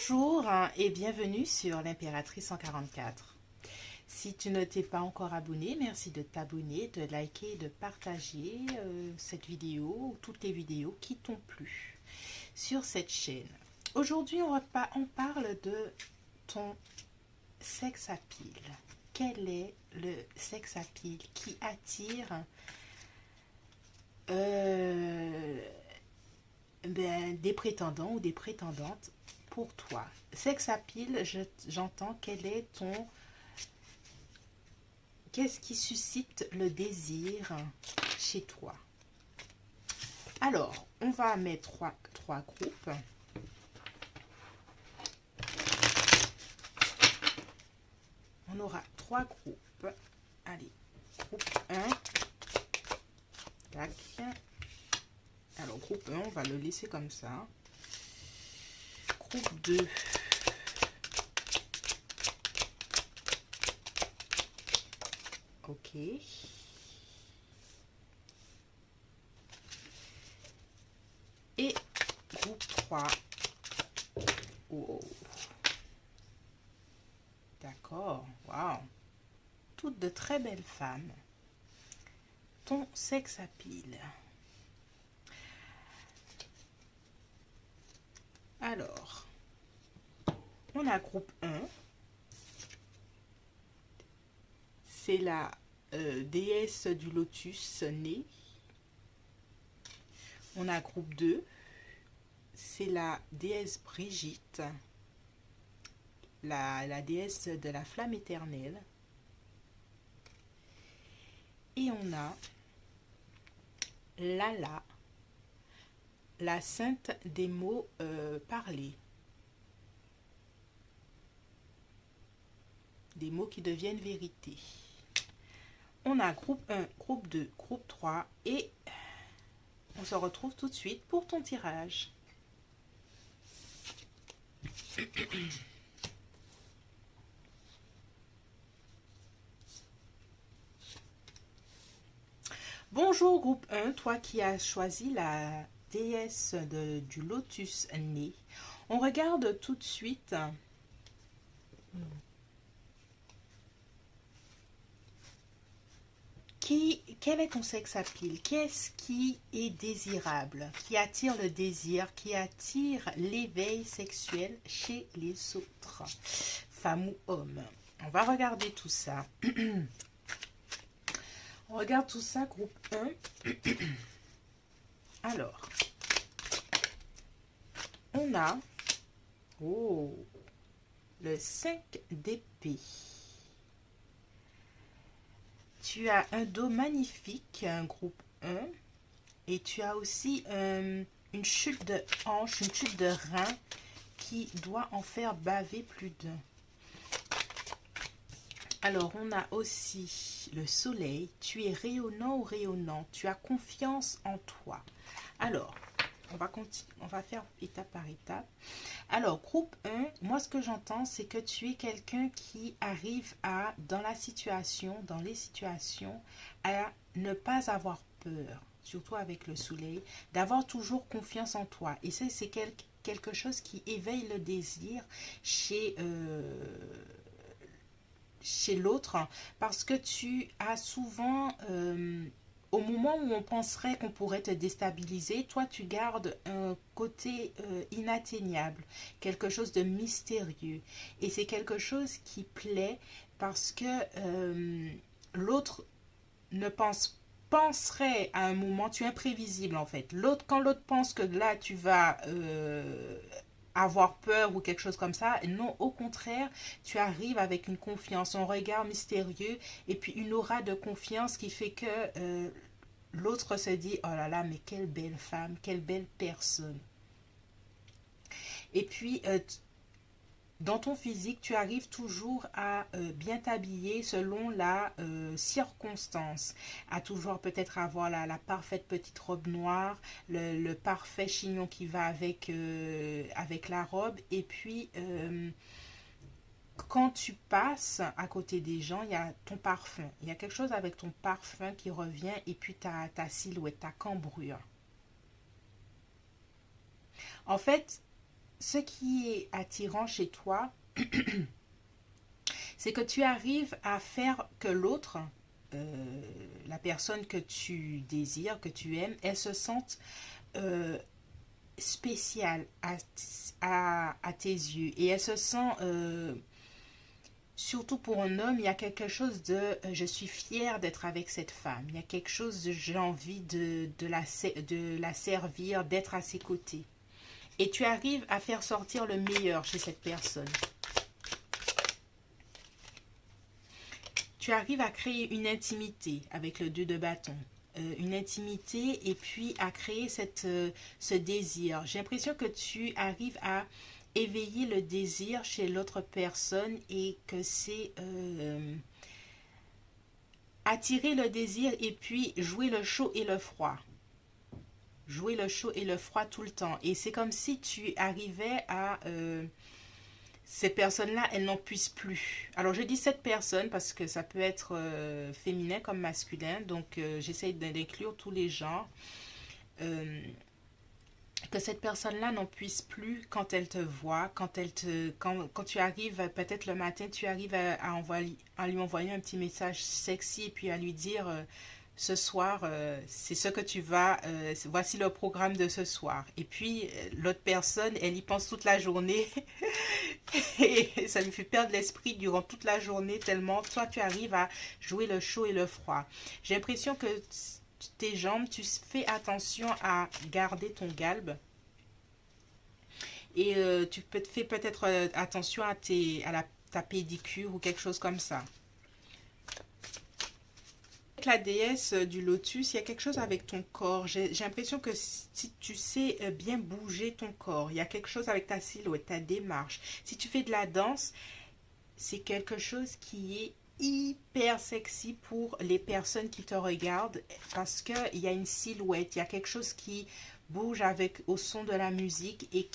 Bonjour et bienvenue sur l'Impératrice 144. Si tu ne t'es pas encore abonné, merci de t'abonner, de liker et de partager cette vidéo ou toutes les vidéos qui t'ont plu sur cette chaîne. Aujourd'hui, on parle de ton sex appeal. Quel est le sex appeal qui attire des prétendants ou des prétendantes pour toi? Sex appeal, j'entends qu'est-ce qui suscite le désir chez toi. Alors, on va mettre trois groupes. On aura trois groupes. Allez, groupe 1. Tac. Alors, groupe 1, on va le laisser comme ça. Groupe 2. Ok. Et groupe 3. Oh. D'accord. Waouh. Toutes de très belles femmes. Ton sex appeal. Alors, on a groupe 1. C'est la déesse du lotus née. On a groupe 2. C'est la déesse Brigitte, la déesse de la flamme éternelle. Et on a Lala, la sainte des mots parlés. Des mots qui deviennent vérité. On a groupe 1, groupe 2, groupe 3 et on se retrouve tout de suite pour ton tirage. Bonjour groupe 1, toi qui as choisi la déesse du lotus né. On regarde tout de suite quel est ton sex appeal? Qu'est-ce qui est désirable, qui attire le désir, qui attire l'éveil sexuel chez les autres, femmes ou hommes? On va regarder tout ça. On regarde tout ça, groupe 1. Alors, on a le 5 d'épée. Tu as un dos magnifique, un groupe 1. Et tu as aussi une chute de hanche, une chute de rein qui doit en faire baver plus d'un. Alors, on a aussi le soleil. Tu es rayonnant ou rayonnant. Tu as confiance en toi. Alors, on va faire étape par étape. Alors, groupe 1, moi, ce que j'entends, c'est que tu es quelqu'un qui arrive dans les situations, à ne pas avoir peur, surtout avec le soleil, d'avoir toujours confiance en toi. Et ça, c'est quelque chose qui éveille le désir chez l'autre, parce que tu as souvent, au moment où on penserait qu'on pourrait te déstabiliser, toi tu gardes un côté inatteignable, quelque chose de mystérieux. Et c'est quelque chose qui plaît parce que l'autre ne penserait à un moment, tu es imprévisible en fait. Quand l'autre pense que là tu vas avoir peur ou quelque chose comme ça, non, au contraire, tu arrives avec une confiance, un regard mystérieux et puis une aura de confiance qui fait que l'autre se dit, oh là là, mais quelle belle femme, quelle belle personne. Et puis dans ton physique, tu arrives toujours à bien t'habiller selon la circonstance. À toujours peut-être avoir la parfaite petite robe noire, le parfait chignon qui va avec la robe. Et puis, quand tu passes à côté des gens, il y a ton parfum. Il y a quelque chose avec ton parfum qui revient et puis ta silhouette, ta cambrure. En fait, ce qui est attirant chez toi, c'est que tu arrives à faire que l'autre, la personne que tu désires, que tu aimes, elle se sente euh, spéciale à tes yeux. Et elle se sent, surtout pour un homme, il y a quelque chose de je suis fière d'être avec cette femme. Il y a quelque chose de j'ai envie de la servir, d'être à ses côtés. Et tu arrives à faire sortir le meilleur chez cette personne. Tu arrives à créer une intimité avec le 2 de bâton. Une intimité et puis à créer ce désir. J'ai l'impression que tu arrives à éveiller le désir chez l'autre personne et que c'est attirer le désir et puis jouer le chaud et le froid. Jouer le chaud et le froid tout le temps. Et c'est comme si tu arrivais à ces personnes-là, elles n'en puissent plus. Alors, je dis cette personne parce que ça peut être féminin comme masculin. Donc, j'essaye d'inclure tous les genres. Euh, que cette personne-là n'en puisse plus quand elle te voit, quand tu arrives, peut-être le matin, tu arrives à lui envoyer un petit message sexy et puis à lui dire ce soir, c'est ce que tu vas, voici le programme de ce soir. Et puis, l'autre personne, elle y pense toute la journée et ça lui fait perdre l'esprit durant toute la journée tellement toi, tu arrives à jouer le chaud et le froid. J'ai l'impression que tes jambes, tu fais attention à garder ton galbe. Et tu fais peut-être attention ta pédicure ou quelque chose comme ça. Avec la déesse du lotus, il y a quelque chose avec ton corps. J'ai l'impression que si tu sais bien bouger ton corps, il y a quelque chose avec ta silhouette, ta démarche. Si tu fais de la danse, c'est quelque chose qui est hyper sexy pour les personnes qui te regardent parce qu'il y a une silhouette, il y a quelque chose qui bouge au son de la musique et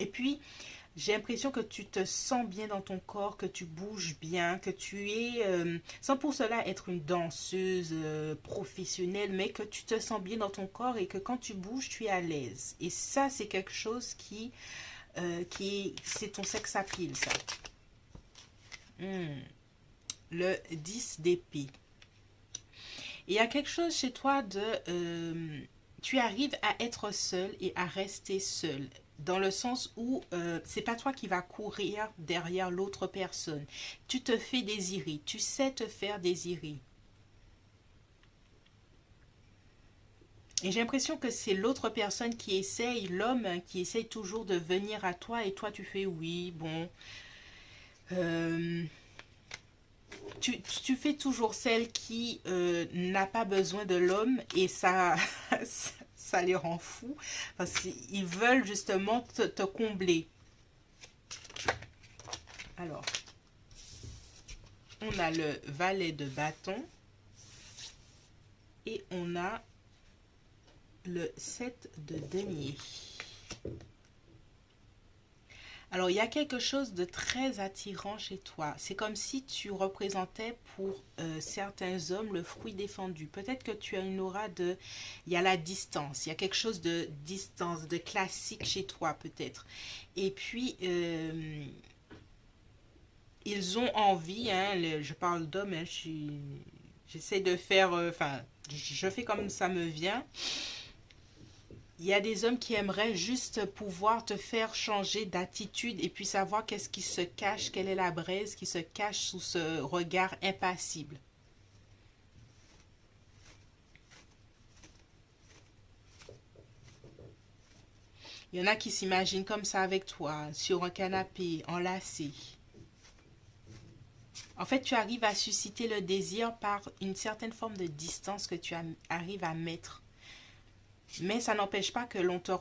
puis j'ai l'impression que tu te sens bien dans ton corps, que tu bouges bien, que tu es sans pour cela être une danseuse professionnelle, mais que tu te sens bien dans ton corps et que quand tu bouges tu es à l'aise. Et ça c'est quelque chose c'est ton sex appeal, ça. Le 10 d'épée. Il y a quelque chose chez toi tu arrives à être seul et à rester seul. Dans le sens où c'est pas toi qui vas courir derrière l'autre personne. Tu te fais désirer. Tu sais te faire désirer. Et j'ai l'impression que c'est l'autre personne qui essaye, l'homme qui essaye toujours de venir à toi et toi tu fais oui, bon. Euh, tu fais toujours celle qui n'a pas besoin de l'homme et ça, ça les rend fous parce qu'ils veulent justement te combler. Alors, on a le valet de bâton et on a le 7 de denier. Alors, il y a quelque chose de très attirant chez toi. C'est comme si tu représentais pour certains hommes le fruit défendu. Peut-être que tu as une aura de... Il y a la distance. Il y a quelque chose de distance, de classique chez toi, peut-être. Et puis, ils ont envie, hein, je parle d'hommes, hein, j'essaie de faire... Enfin, je fais comme ça me vient. Il y a des hommes qui aimeraient juste pouvoir te faire changer d'attitude et puis savoir qu'est-ce qui se cache, quelle est la braise qui se cache sous ce regard impassible. Il y en a qui s'imaginent comme ça avec toi, sur un canapé, enlacé. En fait, tu arrives à susciter le désir par une certaine forme de distance que tu arrives à mettre. Mais ça n'empêche pas que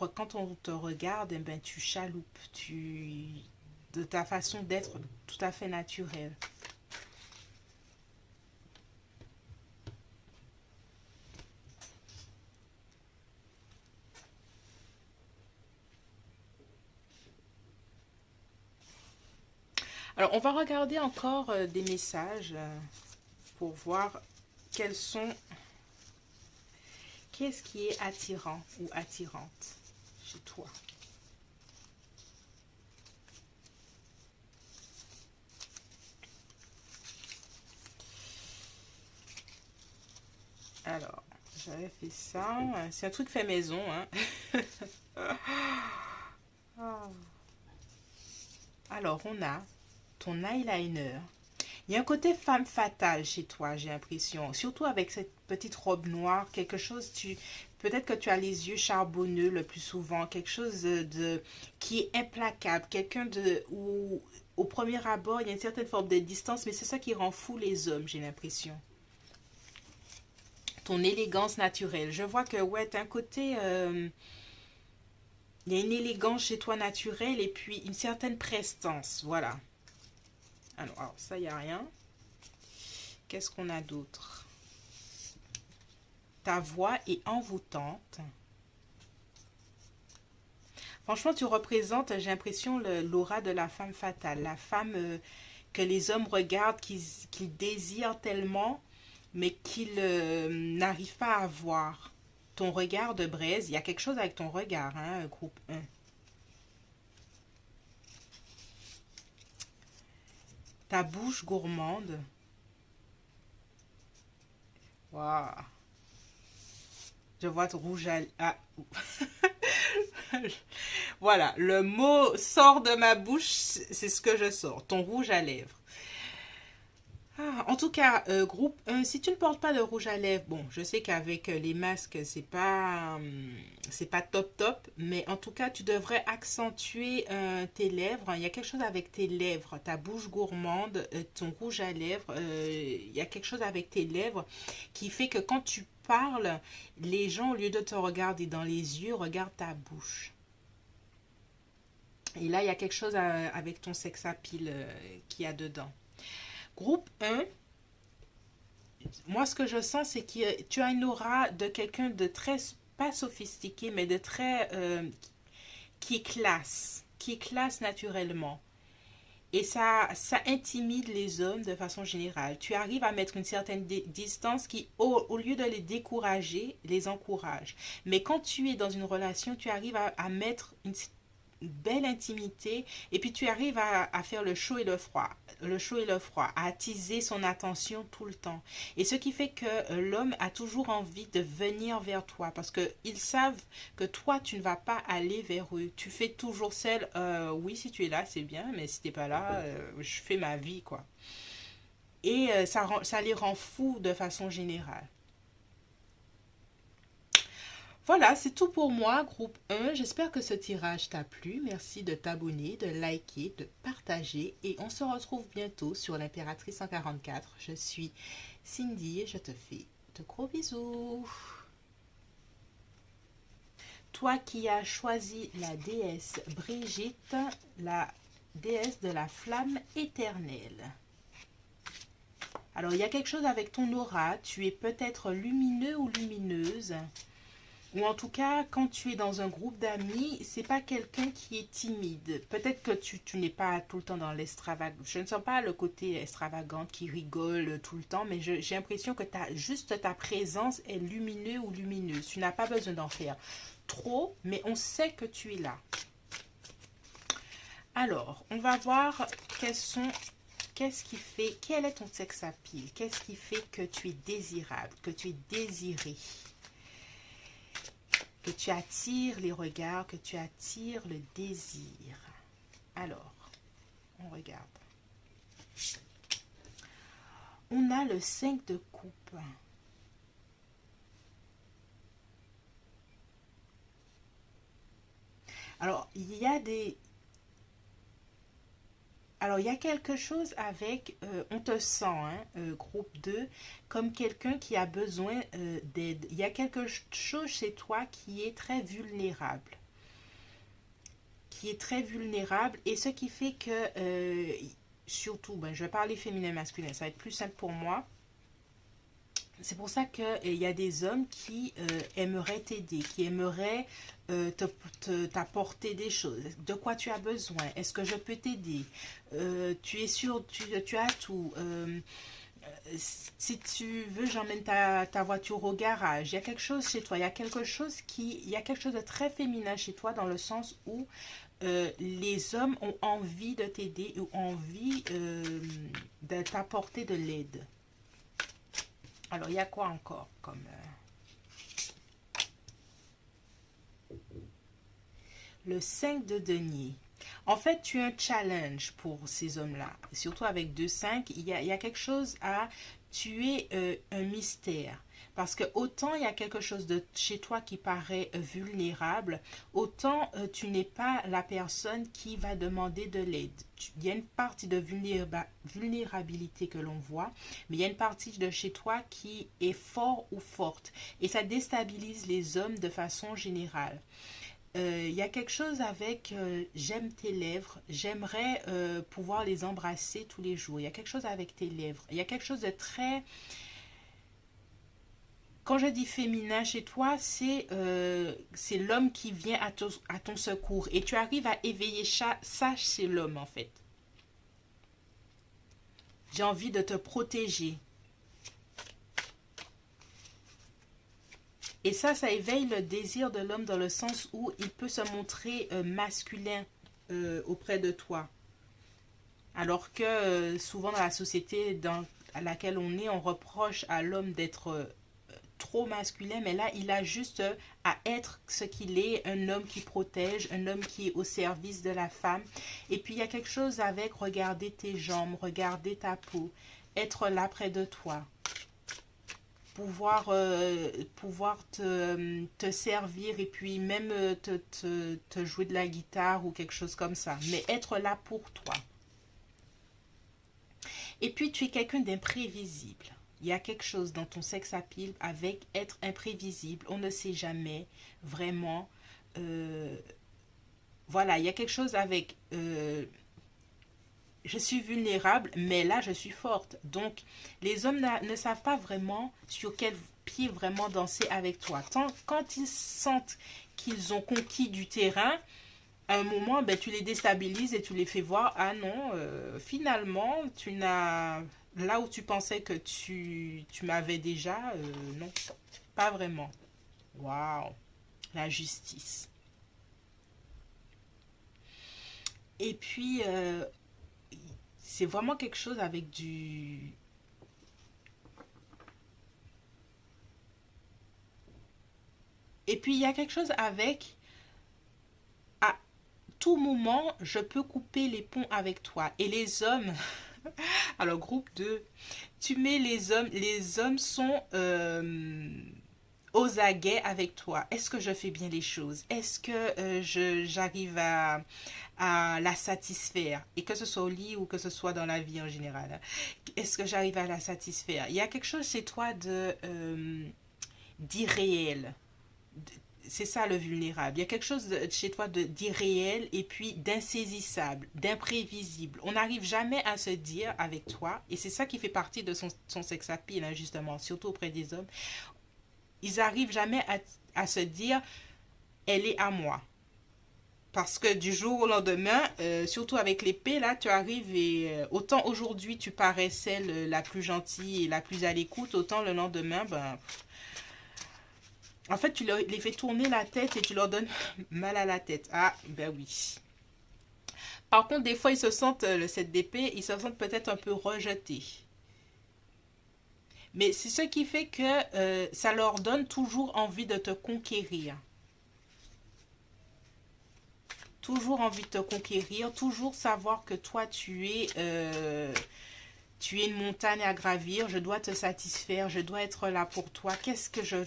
quand on te regarde, eh ben, tu chaloupes, de ta façon d'être tout à fait naturelle. Alors, on va regarder encore des messages pour voir quels sont, qu'est-ce qui est attirant ou attirante chez toi. Alors, j'avais fait ça. C'est un truc fait maison, hein. Ah. Alors, on a ton eyeliner. Il y a un côté femme fatale chez toi, j'ai l'impression. Surtout avec cette petite robe noire, quelque chose, peut-être que tu as les yeux charbonneux le plus souvent, quelque chose qui est implacable, quelqu'un où au premier abord, il y a une certaine forme de distance, mais c'est ça qui rend fou les hommes, j'ai l'impression. Ton élégance naturelle. Je vois que, ouais, t'as un côté, il y a une élégance chez toi naturelle et puis une certaine prestance, voilà. Alors ça, il n'y a rien. Qu'est-ce qu'on a d'autre? Ta voix est envoûtante. Franchement, tu représentes, j'ai l'impression, l'aura de la femme fatale. La femme que les hommes regardent, qu'ils désirent tellement, mais qu'ils n'arrivent pas à voir. Ton regard de braise, il y a quelque chose avec ton regard, hein, groupe 1. Ta bouche gourmande. Waouh. Je vois ton rouge à... Ah. Voilà, le mot sort de ma bouche, c'est ce que je sors. Ton rouge à lèvres. Ah, en tout cas, groupe 1, si tu ne portes pas de rouge à lèvres, bon, je sais qu'avec les masques, c'est pas top top, mais en tout cas, tu devrais accentuer tes lèvres. Il y a quelque chose avec tes lèvres, ta bouche gourmande, ton rouge à lèvres. Il y a quelque chose avec tes lèvres qui fait que quand tu parles, les gens, au lieu de te regarder dans les yeux, regardent ta bouche. Et là, il y a quelque chose avec ton sex appeal qu'il y a dedans. Groupe 1, moi ce que je sens c'est que tu as une aura de quelqu'un de très, pas sophistiqué, mais de très, qui est classe naturellement. Et ça intimide les hommes de façon générale. Tu arrives à mettre une certaine distance qui, au lieu de les décourager, les encourage. Mais quand tu es dans une relation, tu arrives à mettre une belle intimité et puis tu arrives à faire le chaud et le froid, à attiser son attention tout le temps. Et ce qui fait que l'homme a toujours envie de venir vers toi parce qu'ils savent que toi, tu ne vas pas aller vers eux. Tu fais toujours celle, oui, si tu es là, c'est bien, mais si tu n'es pas là, je fais ma vie, quoi. Et ça les rend fous de façon générale. Voilà, c'est tout pour moi, groupe 1. J'espère que ce tirage t'a plu. Merci de t'abonner, de liker, de partager. Et on se retrouve bientôt sur l'Impératrice 144. Je suis Cindy et je te fais de gros bisous. Toi qui as choisi la déesse Brigitte, la déesse de la flamme éternelle. Alors, il y a quelque chose avec ton aura. Tu es peut-être lumineux ou lumineuse. Ou en tout cas, quand tu es dans un groupe d'amis, c'est pas quelqu'un qui est timide. Peut-être que tu n'es pas tout le temps dans l'extravagance. Je ne sens pas le côté extravagant qui rigole tout le temps, mais j'ai l'impression que juste ta présence est lumineux ou lumineuse. Tu n'as pas besoin d'en faire trop, mais on sait que tu es là. Alors, on va voir qu'est-ce qui fait, quel est ton sex appeal? Qu'est-ce qui fait que tu es désirable, que tu es désiré? Que tu attires les regards, que tu attires le désir. Alors, on regarde. On a le 5 de coupe. Alors, il y a des... Alors, il y a quelque chose avec, on te sent, hein, groupe 2, comme quelqu'un qui a besoin d'aide. Il y a quelque chose chez toi qui est très vulnérable. Qui est très vulnérable et ce qui fait que, surtout, ben, je vais parler féminin-masculin, ça va être plus simple pour moi. C'est pour ça qu'il y a des hommes qui aimeraient t'aider, qui aimeraient t'apporter des choses. De quoi tu as besoin? Est-ce que je peux t'aider? Tu es sûr, tu as tout. Si tu veux, j'emmène ta voiture au garage. Il y a quelque chose chez toi. Il y a quelque chose de très féminin chez toi dans le sens où les hommes ont envie de t'aider ou envie de t'apporter de l'aide. Alors, il y a quoi encore comme... le 5 de denier. En fait, tu as un challenge pour ces hommes-là. Surtout avec 2-5, il y a quelque chose à tuer un mystère. Parce que autant il y a quelque chose de chez toi qui paraît vulnérable, autant tu n'es pas la personne qui va demander de l'aide. Il y a une partie de vulnérabilité que l'on voit, mais il y a une partie de chez toi qui est fort ou forte. Et ça déstabilise les hommes de façon générale. Il y a quelque chose avec j'aime tes lèvres, j'aimerais pouvoir les embrasser tous les jours. Il y a quelque chose avec tes lèvres. Il y a quelque chose de très... Quand je dis féminin chez toi, c'est l'homme qui vient à ton secours. Et tu arrives à éveiller ça chez l'homme, en fait. J'ai envie de te protéger. Et ça éveille le désir de l'homme dans le sens où il peut se montrer masculin auprès de toi. Alors que souvent dans la société à laquelle on est, on reproche à l'homme d'être trop masculin, mais là, il a juste à être ce qu'il est, un homme qui protège, un homme qui est au service de la femme. Et puis, il y a quelque chose avec regarder tes jambes, regarder ta peau, être là près de toi, pouvoir te servir et puis même te jouer de la guitare ou quelque chose comme ça, mais être là pour toi. Et puis tu es quelqu'un d'imprévisible. Il y a quelque chose dans ton sex appeal avec être imprévisible. On ne sait jamais vraiment. euh, voilà, il y a quelque chose avec je suis vulnérable, mais là je suis forte. Donc les hommes ne savent pas vraiment sur quel pied vraiment danser avec toi. Quand ils sentent qu'ils ont conquis du terrain, à un moment, ben, tu les déstabilises et tu les fais voir, ah non, finalement, tu n'as... Là où tu pensais que tu m'avais déjà, non, pas vraiment. Waouh, la justice. Et puis, c'est vraiment quelque chose avec du... Et puis, il y a quelque chose avec... À tout moment, je peux couper les ponts avec toi. Et les hommes... Alors, groupe 2, tu mets les hommes sont aux aguets avec toi. Est-ce que je fais bien les choses? Est-ce que j'arrive à la satisfaire? Et que ce soit au lit ou que ce soit dans la vie en général. Est-ce que j'arrive à la satisfaire? Il y a quelque chose chez toi de d'irréel. C'est ça le vulnérable. Il y a quelque chose chez toi d'irréel et puis d'insaisissable, d'imprévisible. On n'arrive jamais à se dire avec toi, et c'est ça qui fait partie de son sex appeal, hein, justement, surtout auprès des hommes. Ils n'arrivent jamais à se dire, elle est à moi. Parce que du jour au lendemain, surtout avec l'épée, là, tu arrives et autant aujourd'hui tu parais celle la plus gentille et la plus à l'écoute, autant le lendemain, ben, en fait, tu les fais tourner la tête et tu leur donnes mal à la tête. Ah, ben oui. Par contre, des fois, ils se sentent, le 7 d'épée, ils se sentent peut-être un peu rejetés. Mais c'est ce qui fait que ça leur donne toujours envie de te conquérir. Toujours envie de te conquérir, toujours savoir que toi, tu es une montagne à gravir, je dois te satisfaire, je dois être là pour toi. Qu'est-ce que je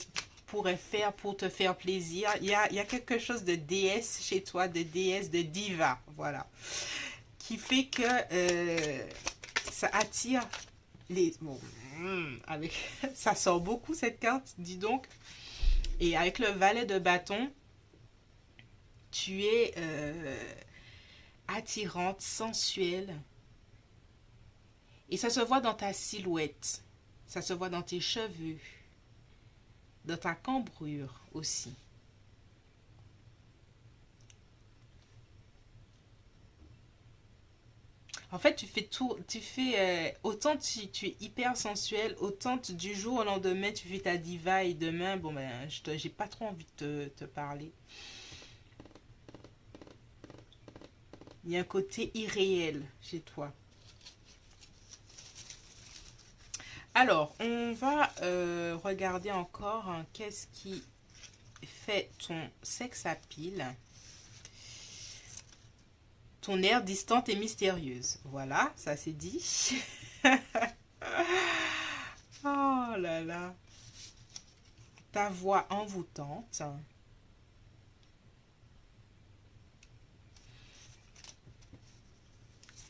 pourrais faire pour te faire plaisir? Il y a quelque chose de déesse chez toi, de déesse, de diva, voilà, qui fait que ça attire les... Bon, avec, ça sort beaucoup cette carte, dis donc. Et avec le valet de bâton, tu es attirante, sensuelle. Et ça se voit dans ta silhouette. Ça se voit dans tes cheveux. Dans ta cambrure aussi. En fait, tu fais tout, autant tu es hyper sensuel, autant du jour au lendemain, tu fais ta diva et demain, bon ben, j'ai pas trop envie de te parler. Il y a un côté irréel chez toi. Alors, on va regarder encore hein, qu'est-ce qui fait ton sex appeal. Ton air distante et mystérieuse. Voilà, ça c'est dit. Oh là là. Ta voix envoûtante.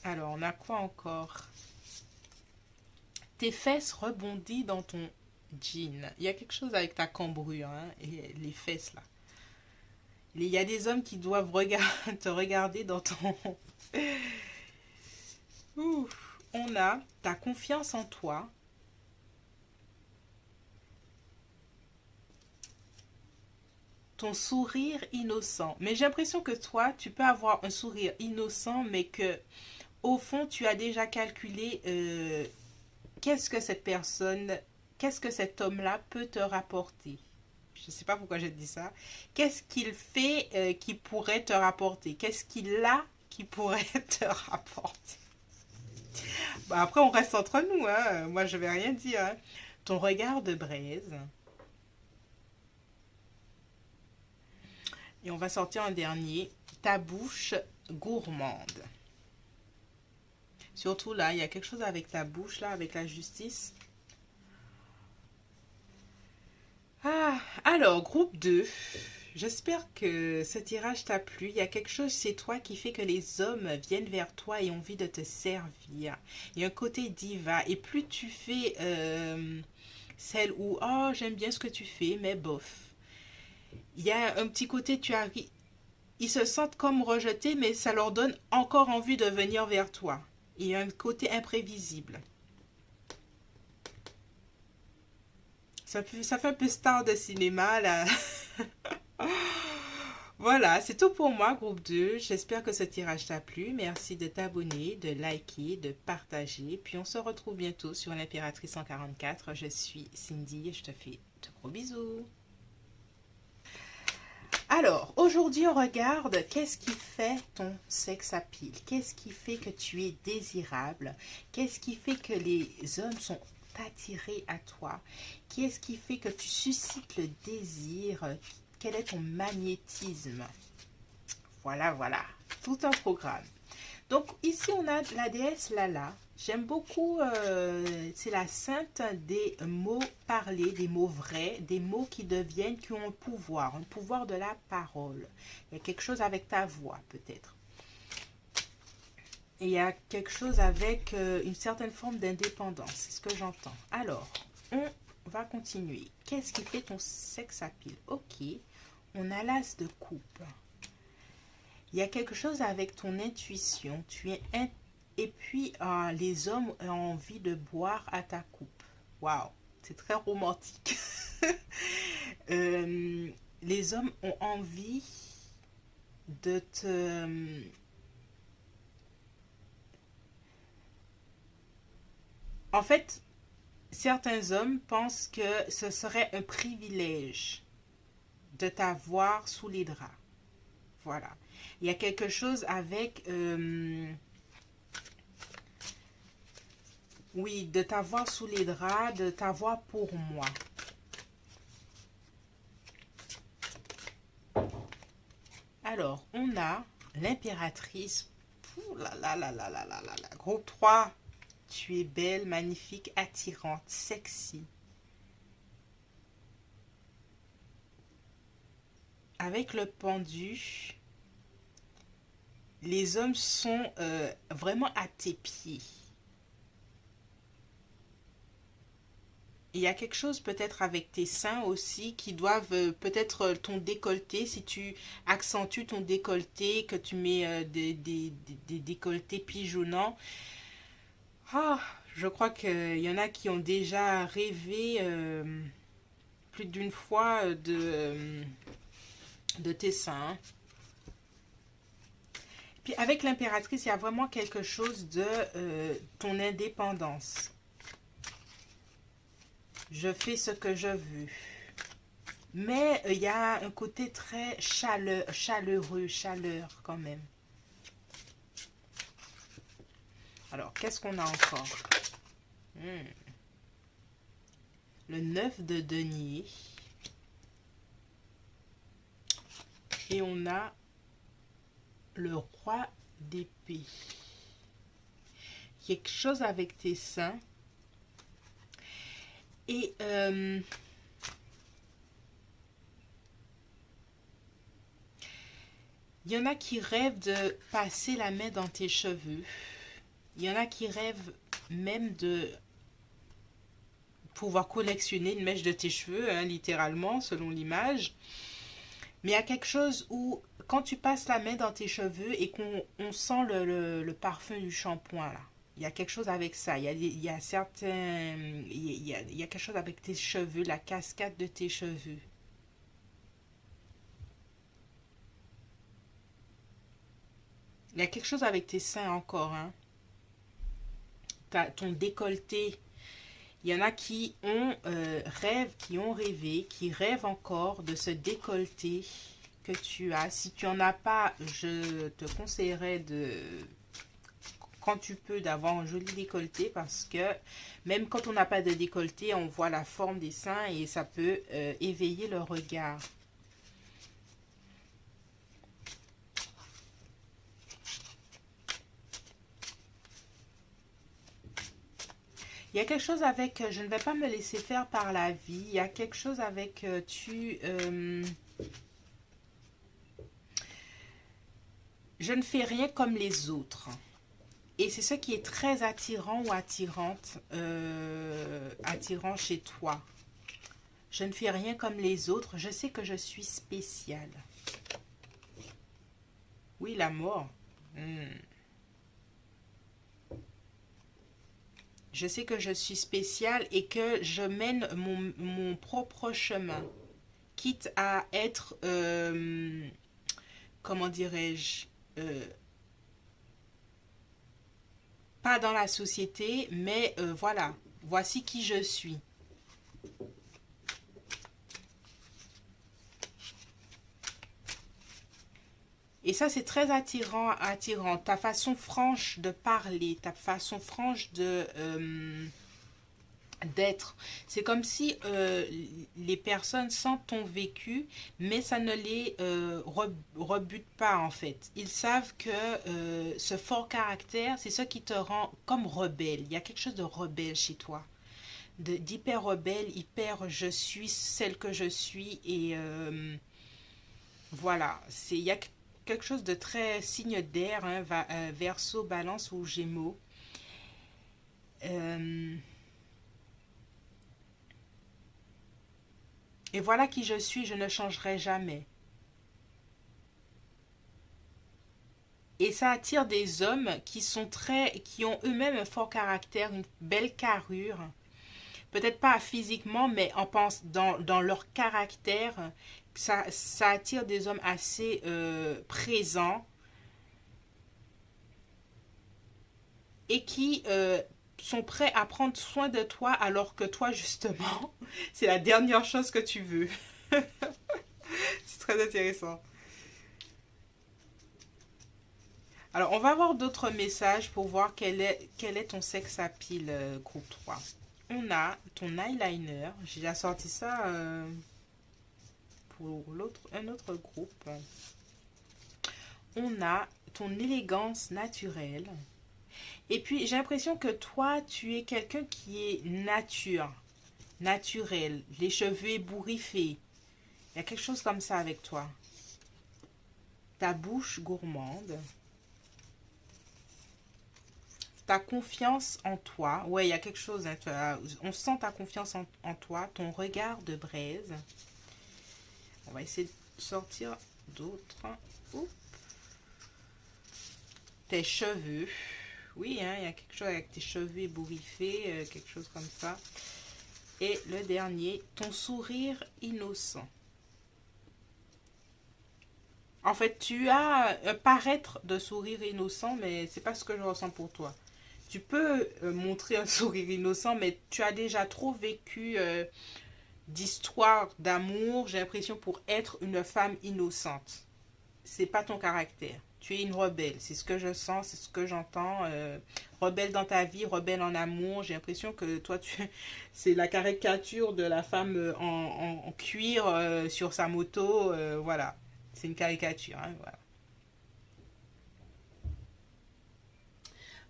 Alors, on a quoi encore? Tes fesses rebondissent dans ton jean. Il y a quelque chose avec ta cambrure hein, et les fesses là. Il y a des hommes qui doivent te regarder dans ton... Ouf. On a ta confiance en toi. Ton sourire innocent. Mais j'ai l'impression que toi, tu peux avoir un sourire innocent, mais que au fond, tu as déjà calculé qu'est-ce que cette personne, qu'est-ce que cet homme-là peut te rapporter. Je ne sais pas pourquoi je dis ça. Qu'est-ce qu'il fait qui pourrait te rapporter? Qu'est-ce qu'il a qui pourrait te rapporter? Bah après, on reste entre nous. Hein. Moi, je vais rien dire. Hein. Ton regard de braise. Et on va sortir un dernier. Ta bouche gourmande. Surtout là, il y a quelque chose avec ta bouche, là, avec la justice. Ah, alors, groupe 2. J'espère que ce tirage t'a plu. Il y a quelque chose chez toi qui fait que les hommes viennent vers toi et ont envie de te servir. Il y a un côté diva. Et plus tu fais celle où, oh, j'aime bien ce que tu fais, mais bof. Il y a un petit côté, tu arrives. Ils se sentent comme rejetés, mais ça leur donne encore envie de venir vers toi. Il y a un côté imprévisible. Ça fait un peu star de cinéma, là. Voilà, c'est tout pour moi, groupe 2. J'espère que ce tirage t'a plu. Merci de t'abonner, de liker, de partager. Puis on se retrouve bientôt sur l'Impératrice 144. Je suis Cindy et je te fais de gros bisous. Alors, aujourd'hui, on regarde qu'est-ce qui fait ton sex appeal. Qu'est-ce qui fait que tu es désirable? Qu'est-ce qui fait que les hommes sont attirés à toi? Qu'est-ce qui fait que tu suscites le désir? Quel est ton magnétisme? Voilà, voilà, tout un programme. Donc ici, on a la déesse Lala. J'aime beaucoup, c'est la sainte des mots parlés, des mots vrais, des mots qui deviennent, qui ont un pouvoir de la parole. Il y a quelque chose avec ta voix, peut-être. Et il y a quelque chose avec une certaine forme d'indépendance, c'est ce que j'entends. Alors, on va continuer. Qu'est-ce qui fait ton sex appeal? Ok, on a l'as de coupe. Il y a quelque chose avec ton intuition. Et puis, les hommes ont envie de boire à ta coupe. Waouh, c'est très romantique. Les hommes ont envie de te... En fait, certains hommes pensent que ce serait un privilège de t'avoir sous les draps. Voilà. Il y a quelque chose avec... oui, de t'avoir sous les draps, de t'avoir pour moi. Alors, on a l'impératrice. Ouh là là là là là là là là. Groupe 3. Tu es belle, magnifique, attirante, sexy. Avec le pendu, les hommes sont vraiment à tes pieds. Il y a quelque chose peut-être avec tes seins aussi qui doivent peut-être ton décolleté, si tu accentues ton décolleté, que tu mets des décolletés pigeonnants. Ah, je crois qu'il y en a qui ont déjà rêvé plus d'une fois de tes seins. Puis avec l'impératrice, il y a vraiment quelque chose de ton indépendance. Je fais ce que je veux. Mais il y a un côté très chaleureux, chaleur quand même. Alors, qu'est-ce qu'on a encore? le 9 de denier. Et on a le roi d'épée. Quelque chose avec tes seins. Et il y en a qui rêvent de passer la main dans tes cheveux. Il y en a qui rêvent même de pouvoir collectionner une mèche de tes cheveux, hein, littéralement, selon l'image. Mais il y a quelque chose où, quand tu passes la main dans tes cheveux et qu'on sent le parfum du shampoing, là, il y a quelque chose avec ça. Il y a certains... il y a quelque chose avec tes cheveux, la cascade de tes cheveux. Il y a quelque chose avec tes seins encore, hein. Ton décolleté. Il y en a qui ont qui ont rêvé, qui rêvent encore de ce décolleté que tu as. Si tu n'en as pas, je te conseillerais quand tu peux, d'avoir un joli décolleté, parce que même quand on n'a pas de décolleté, on voit la forme des seins et ça peut éveiller le regard. Il y a quelque chose avec je ne vais pas me laisser faire par la vie. Il y a quelque chose avec je ne fais rien comme les autres. Et c'est ce qui est très attirant ou attirant chez toi. Je ne fais rien comme les autres. Je sais que je suis spéciale. Oui, la mort. Je sais que je suis spéciale et que je mène mon propre chemin. Quitte à être, comment dirais-je, pas dans la société, mais voilà, voici qui je suis. Et ça, c'est très attirant. Ta façon franche de parler, ta façon franche d'être. C'est comme si les personnes sentent ton vécu, mais ça ne les rebute pas en fait. Ils savent que ce fort caractère, c'est ce qui te rend comme rebelle. Il y a quelque chose de rebelle chez toi. D'hyper rebelle, hyper je suis celle que je suis. Et voilà, il y a quelque chose de très signe d'air, hein, Verseau, Balance ou Gémeaux. Et voilà qui je suis, je ne changerai jamais. Et ça attire des hommes qui ont eux-mêmes un fort caractère, une belle carrure. Peut-être pas physiquement, mais dans leur caractère, ça attire des hommes assez présents et qui sont prêts à prendre soin de toi, alors que toi, justement, c'est la dernière chose que tu veux. C'est très intéressant. Alors, on va voir d'autres messages pour voir quel est ton sex appeal, groupe 3. On a ton eyeliner. J'ai déjà sorti ça pour un autre groupe. On a ton élégance naturelle. Et puis, j'ai l'impression que toi, tu es quelqu'un qui est naturel, les cheveux ébouriffés. Il y a quelque chose comme ça avec toi. Ta bouche gourmande. Ta confiance en toi. Ouais, il y a quelque chose. Hein, on sent ta confiance en toi. Ton regard de braise. On va essayer de sortir d'autres. Tes cheveux. Oui, hein, il y a quelque chose avec tes cheveux ébouriffés. Quelque chose comme ça. Et le dernier, ton sourire innocent. En fait, tu as un paraître de sourire innocent, mais c'est pas ce que je ressens pour toi. Tu peux montrer un sourire innocent, mais tu as déjà trop vécu d'histoires d'amour, j'ai l'impression, pour être une femme innocente. C'est pas ton caractère. Tu es une rebelle, c'est ce que je sens, c'est ce que j'entends. Rebelle dans ta vie, rebelle en amour. J'ai l'impression que toi, c'est la caricature de la femme en cuir sur sa moto. Voilà, c'est une caricature, hein, voilà.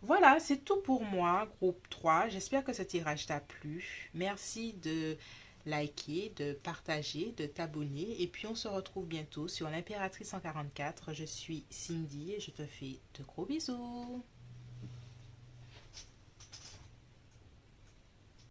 Voilà, c'est tout pour moi, groupe 3. J'espère que ce tirage t'a plu. Merci de liker, de partager, de t'abonner. Et puis on se retrouve bientôt sur l'Impératrice 144. Je suis Cindy et je te fais de gros bisous.